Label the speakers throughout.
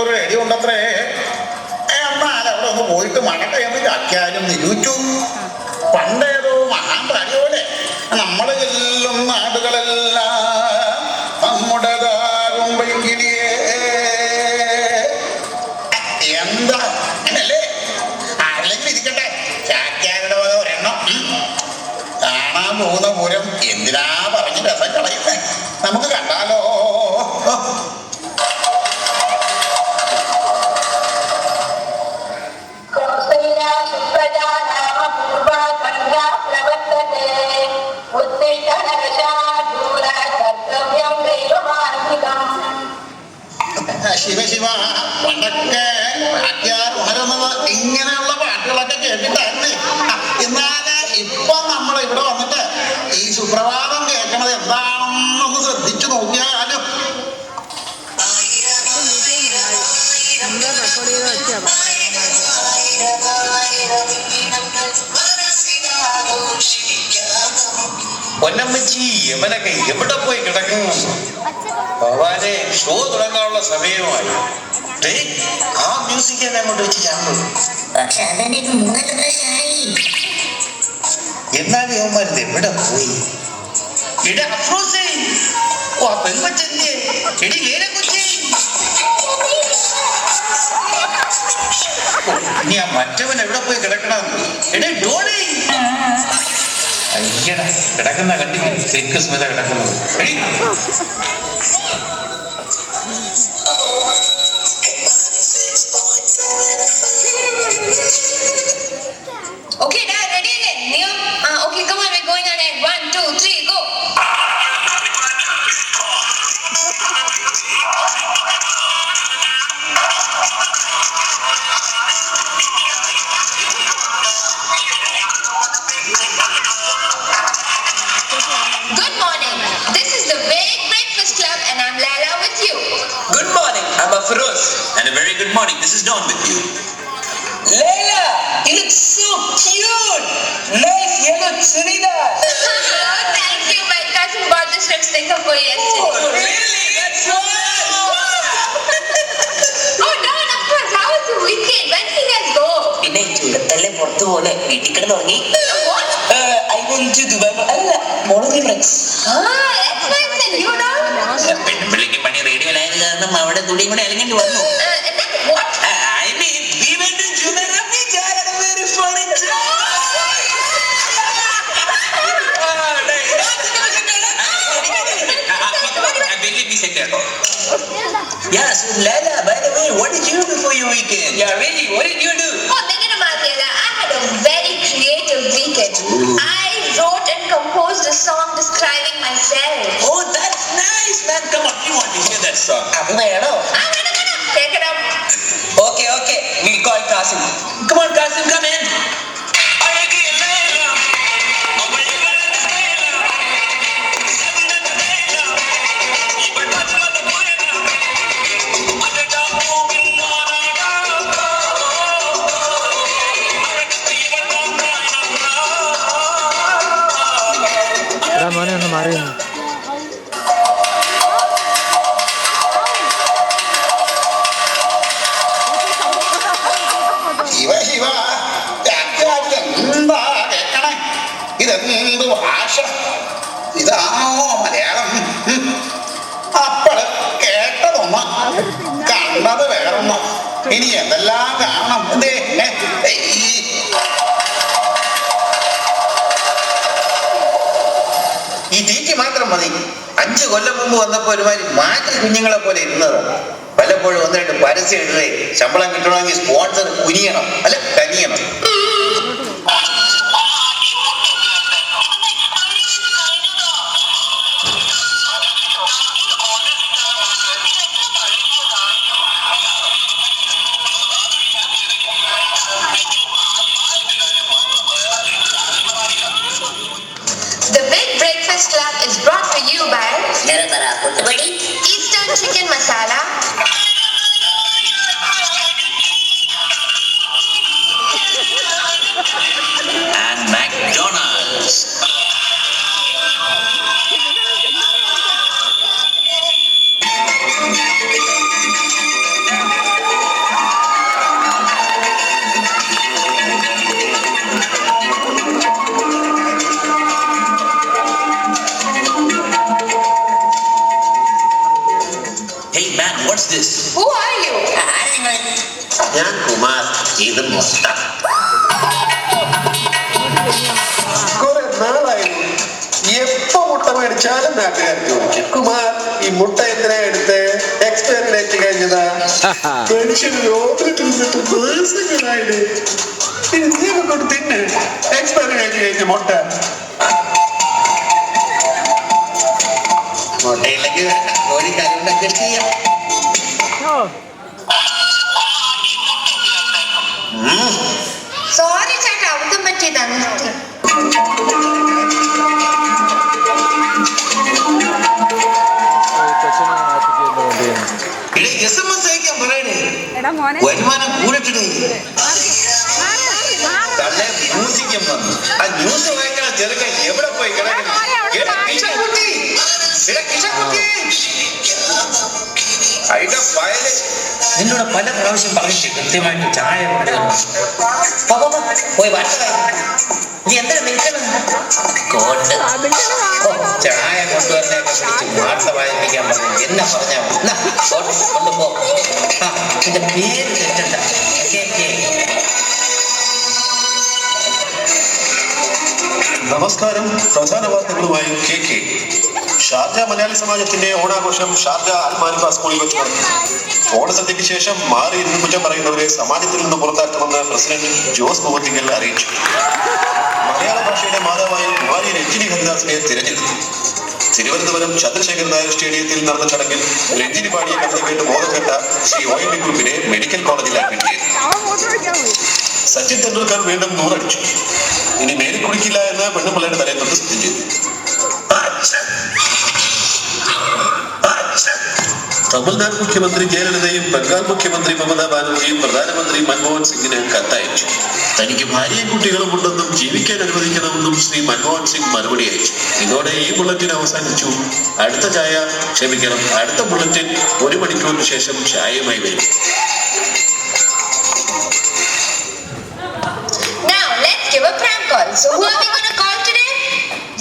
Speaker 1: ഒരു റേഡിയോ ഉണ്ടത്രേ. എന്നാൽ അവിടെ ഒന്ന് പോയിട്ട് മടക്ക എന്ന് ചാക്യാരും നിരൂച്ചു. പണ്ടേതോ മഹാപ്രാണി പോലെ നമ്മൾ ചെല്ലും നാടുകളെല്ലാം നമ്മുടേതാകുമ്പോഴെങ്കിലേ എന്താ അങ്ങനല്ലേ? ആരില്ലെങ്കിൽ ഇരിക്കട്ടെ, ചാക്യാരുടെ വക ഒരെണ്ണം. കാണാൻ പോകുന്ന പൂരം എന്തിനാ പറഞ്ഞ് രസം കളയുന്നേ? നമുക്ക് കണ്ടാലോ? ശിവ ശിവ, പണ്ടൊക്കെ ഉണരുന്നത് ഇങ്ങനെയുള്ള പാട്ടുകളൊക്കെ കേട്ടിട്ടായിരുന്നു. എന്നാല് ഇപ്പൊ നമ്മൾ ഇവിടെ വന്നിട്ട് ഈ സുപ്രഭാതം കേൾക്കണത് എന്താണെന്നൊന്ന് ശ്രദ്ധിച്ചു നോക്കിയാലും
Speaker 2: പൊന്നമ്മച്ചി യമനൊക്കെ എവിടെ പോയി കിടക്കുന്നു? ഭവാനെ, ഷോ തുടങ്ങാനുള്ള സമയമായി. ആ മ്യൂസിക് തന്നെ അങ്ങോട്ട് വെച്ച് ചാമ്പും. എന്നാലും യവന്മാരിത് എവിടെ പോയി? പെൺകൊച്ചെന്തേ? എടി ലേല കൊച്ചേ, ഇനി ആ മറ്റവൻ എവിടെ പോയി കിടക്കണം? എടേ ഡോളി, അയ്യടാ കിടക്കുന്ന കണ്ടില്ല, ശരിക്കും സ്മിത കിടക്കുന്നത്.
Speaker 3: Okay, Dad, ready again. Neil? Okay, come on, we're going on it. 1, 2, 3, go. Good morning. This is the Big Breakfast Club and I'm Lala with you.
Speaker 4: Good morning, I'm Afroz.
Speaker 2: And a very good morning, this is Don with you.
Speaker 4: Layla, you look so cute. Nice yellow churidar.
Speaker 3: Oh, thank you. My cousin bought this lipstick for yesterday.
Speaker 4: Oh, really? That's so nice.
Speaker 3: Oh, Don, of course. How was the weekend? When did you guys go?
Speaker 4: പിന്നെ ചുരത്തല്ലേ പുറത്തു പോലെ വീട്ടിൽ കിടന്ന് തുടങ്ങി.
Speaker 3: What?
Speaker 4: I went to Dubai. അല്ല, Molly friends.
Speaker 3: That's nice. And you, Don?
Speaker 4: പെൺപിള്ളിക്ക് പണി റേഡിയോയിലായത് കാരണം അവിടെ തുടിയും കൂടെ ഇറങ്ങേണ്ടി വന്നു.
Speaker 3: And then what?
Speaker 4: I mean, we went to Jumeirah Beach. I had a very funny time. Yeah, so Lala, by the way, what did you do for your weekend? Yeah, really, what did you do?
Speaker 3: Oh, Megana Mariela, I had a very creative weekend. I wrote and composed a song describing myself.
Speaker 4: Oh, that's nice, man. Come on, we want to hear that song.
Speaker 3: Take it up.
Speaker 4: Okay, we'll call Qasim. Come on, Qasim, come in.
Speaker 5: മോനെ ഒന്ന് മാറിയുന്നു.
Speaker 1: ശിവ ശിവ, എന്താ കേക്കണേ? ഇതെന്ത് ഭാഷ? ഇതാണോ മലയാളം? അപ്പള് കേട്ടതൊന്ന, കണ്ടത് വേറൊന്നോ. ഇനി എന്തെല്ലാം കാണണം.
Speaker 2: ഈ തീറ്റി മാത്രം മതി. 5 കൊല്ലം മുമ്പ് വന്നപ്പോ ഒരുമാതിരി മാറ്റി കുഞ്ഞുങ്ങളെ പോലെ ഇരുന്നത്. പലപ്പോഴും 1-2 പരസ്യം ഇടേ. ശമ്പളം കിട്ടണമെങ്കിൽ സ്പോൺസർ കുനിയണം, അല്ല കനിയണം.
Speaker 3: The Big Breakfast Club is brought to you by Eastern Chicken Masala,
Speaker 4: And McDonald's. man, what's this?
Speaker 3: Who are you?
Speaker 2: ഞാൻ കുമാർ, ഇത് മുട്ട.
Speaker 6: കുറെ നാളായിരുന്നു എപ്പോ മുട്ട മേടിച്ചാലും നാട്ടുകാർ ചോദിക്കും, കുമാർ ഈ മുട്ട എന്തിനാ എടുത്ത്? എക്സ്പയറി ഡേറ്റ് കഴിഞ്ഞതാ. മനുഷ്യന് രോഗത്തിൽ തിന്നിട്ട് ദിവസങ്ങളായിട്ട് നീയൊക്കെ കൊണ്ട് തിന്ന് എക്സ്പയറി ഡേറ്റ് കഴിഞ്ഞ മുട്ട.
Speaker 2: മുട്ടയില്ലെങ്കിൽ ഒരു കരുണ്ടൊക്കെ ചെയ്യാം.
Speaker 3: സോറി ചേട്ടാ, അബദ്ധം പറ്റിയതാ, നിർത്തി.
Speaker 2: SMS അയക്കാൻ പറയണേ, വരുമാനം കൂടിട്ടിടേ. തള്ളെ മ്യൂസിക്കം വന്നു. ആ ന്യൂസ് വായിക്കണ ചെറുക്കൻ എവിടെ പോയി കിടക്കുന്നു? അതിന്റെ ഫയല്
Speaker 4: നിന്നോട് പല പ്രാവശ്യം പറഞ്ഞിട്ട് കൃത്യമായിട്ട് ചായ കൊണ്ടുവരണം. പോയി വാർത്ത നീ എന്താ നിൽക്കണം? ചായ കൊണ്ടുവരുന്നൊക്കെ പിടിച്ച് വാർത്ത വായിപ്പിക്കാൻ പറഞ്ഞു. എന്നെ പറഞ്ഞാൽ കൊണ്ടുപോ. എന്റെ പേര് തെറ്റണ്ട.
Speaker 6: നമസ്കാരം. പ്രധാന വാർത്തകളുമായി KK. ഷാർജ മലയാളി സമാജത്തിന്റെ ഓണാഘോഷം ഷാർജ അൽമാലിഫ സ്കൂളിൽ വെച്ച് നടന്നു. ഓണസദ്യയ്ക്ക് ശേഷം മാറി ഇരുന്ന് കുറ്റം പറയുന്നവരെ സമാജത്തിൽ നിന്ന് പുറത്താക്കുമെന്ന് പ്രസിഡന്റ് ജോസ് മുഹത്തിങ്കൽ അറിയിച്ചു. മലയാള ഭാഷയുടെ മാതാവായി കുമാരി രഞ്ജിനി ഹരിദാസിനെ തിരഞ്ഞെടുത്തു. തിരുവനന്തപുരം ചന്ദ്രശേഖർ നായർ സ്റ്റേഡിയത്തിൽ നടന്ന ചടങ്ങിൽ രഞ്ജിനി പാടിയ കവിത കേട്ട് ബോധം കെട്ട ശ്രീ ONV ഗ്രൂപ്പിനെ മെഡിക്കൽ കോളേജിൽ അഡ്മിറ്റ് ചെയ്തു. സച്ചിൻ തെണ്ടുൽക്കർ വീണ്ടും 100 അടിച്ചു. ഇനി മേലിൽ കുടിക്കില്ല എന്ന് പെണ്ണുപിള്ളയുടെ തലയിൽ തൊട്ട് സത്യം ചെയ്തു. തമിഴ്നാട് മുഖ്യമന്ത്രി ജയലളിതയും ബംഗാൾ മുഖ്യമന്ത്രി മമതാ ബാനർജിയും പ്രധാനമന്ത്രി മൻമോഹൻ സിംഗിന് കത്തയച്ചു. തനിക്ക് ഭാര്യയും കുട്ടികളും ഉണ്ടെന്നും ജീവിക്കാൻ അനുവദിക്കണമെന്നും ശ്രീ മൻമോഹൻ സിംഗ് മറുപടി അയച്ചു. ഇതോടെ ഈ ബുള്ളറ്റിൻ അവസാനിച്ചു. അടുത്ത ബുള്ളറ്റിൻ 1 മണിക്കൂറിന് ശേഷം ചായയുമായി വരും.
Speaker 3: Now let's give a prank call. So who are we going to call today?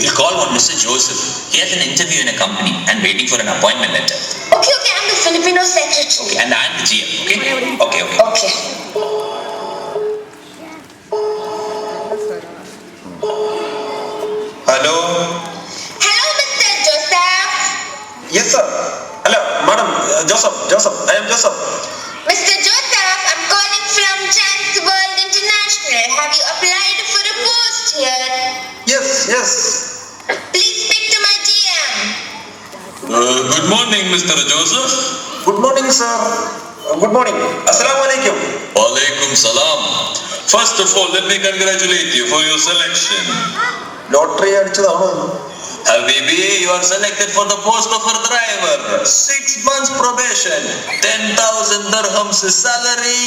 Speaker 4: We'll call on Mr. Joseph. He has an interview in a company and waiting for an appointment letter.
Speaker 3: Okay, I'm the Filipino secretary.
Speaker 4: Okay, and I'm the GM. Okay.
Speaker 3: Okay.
Speaker 6: Hello.
Speaker 3: Hello, Mr. Joseph.
Speaker 6: Yes sir. അല്ല madam, Joseph. I am Joseph.
Speaker 3: Mr. Joseph, I'm calling from Chance World International. Have you applied for a post here?
Speaker 6: Yes.
Speaker 3: Please speak to my GM.
Speaker 7: Good morning, Mr. Joseph.
Speaker 6: Good morning, sir. Good morning. Assalamu alaikum.
Speaker 7: Walaikum salam. First of all, let me congratulate you for your selection.
Speaker 6: Lottery അടിച്ചതാണോ?
Speaker 7: Habibi, you are selected for the post of a driver. 6 months probation, 10,000 dirhams salary,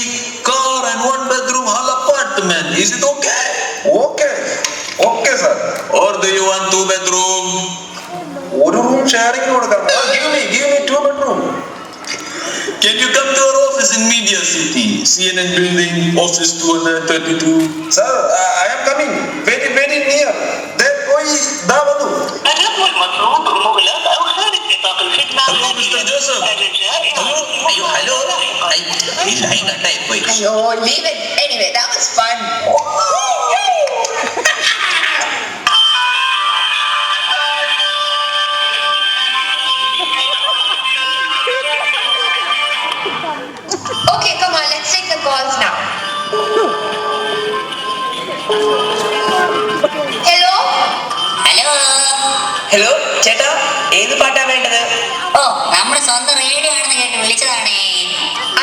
Speaker 7: car and 1-bedroom hall apartment. Is it okay?
Speaker 6: Okay, sir.
Speaker 7: Or do you want 2-bedroom?
Speaker 6: ഒരു room sharing കൊടുക്കാം. Give me 2 bedroom.
Speaker 7: Can you come to our office in Media City, CNN building, office 232?
Speaker 6: Sir, I am coming. Very near. There പോയി ദാ വന്നു.
Speaker 7: Hello, Mr. Joseph.
Speaker 4: Hello. ഈ line കട്ടായി പോയി.
Speaker 3: Oh, leave it. Anyway, that was fun. Okay, come on, let's take the calls now.
Speaker 8: Hello ചേട്ടാ, ഏത് പാട്ടാ വേണ്ടത്?
Speaker 9: ഓ, നമ്മുടെ സ്വന്തം റേഡിയോ ആണെന്ന് കേട്ട് വിളിച്ചതാണേ.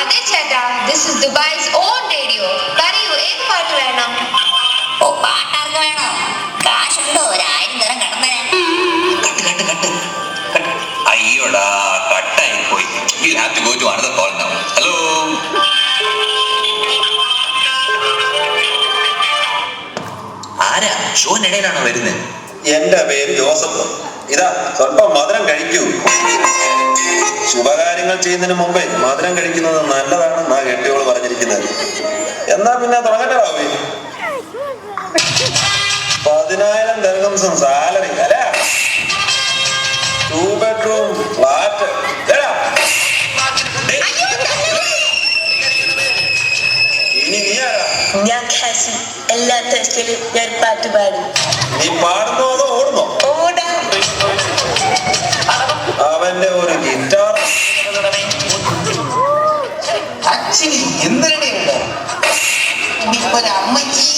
Speaker 3: അതെ ചേട്ടാ, this is Dubai's own radio. പറയൂ, ഏത് പാട്ട് വേണം?
Speaker 9: ഓ, പാട്ടാർക്ക് വേണോ? കാശുണ്ടോ? 1000 തരം കടന്നേരം.
Speaker 4: അയ്യോടാ, കട്ടായി പോയി. We'll have to go to another call now. Hello. ആരാ ഷോനിടയിലാണോ വരുന്നത്?
Speaker 6: എന്റെ പേര് ജോസഫ്. ഇതാ സ്വല്പം മധുരം കഴിക്കൂ. ശുഭകാര്യങ്ങൾ ചെയ്യുന്നതിന് മുമ്പേ മധുരം കഴിക്കുന്നത് നല്ലതാണെന്നാ കെട്ടിയോള് പറഞ്ഞിരിക്കുന്നത്. എന്നാ പിന്നെ തുടങ്ങട്ടാവേ. 10,000 ദിർഹംസും സാലറി അല്ല, 2 bedroom ഫ്ലാറ്റ്.
Speaker 8: എല്ലാ ടെസ്റ്റിലും ഞാൻ പാട്ട് പാടും.
Speaker 7: നീ പാടുന്നോ അതോ ഓടുന്നോ?
Speaker 8: ഓടാ.
Speaker 7: അവന്റെ ഒരു ഗിറ്റാർ.
Speaker 2: ആക്ച്വലി എന്തിനുണ്ട് ഇപ്പൊ ഒരു അമ്മച്ചി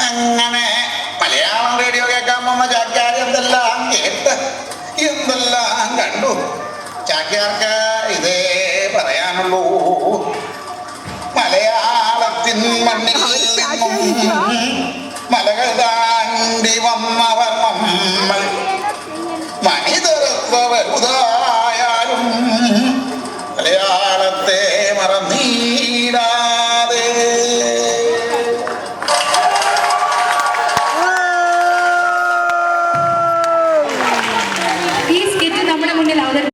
Speaker 1: അങ്ങനെ മലയാളം റേഡിയോ കേൾക്കാൻ വന്ന ചാക്യാർ എന്തെല്ലാം കേട്ട് എന്തെല്ലാം കണ്ടു. ചാക്യാർക്ക് ഇതേ പറയാനുള്ളൂ. മലയാളത്തിൻ മണ്ണിൽ നിന്നും മലകൾ താണ്ടി വന്നവർ നമ്മൾ. മണിതരത്വ വലുതായാലും മലയാളത്തെ മറന്നീടാതെ.
Speaker 10: ഈ സ്കിറ്റ് നമ്മുടെ മുന്നിൽ അവതരിപ്പിച്ചു.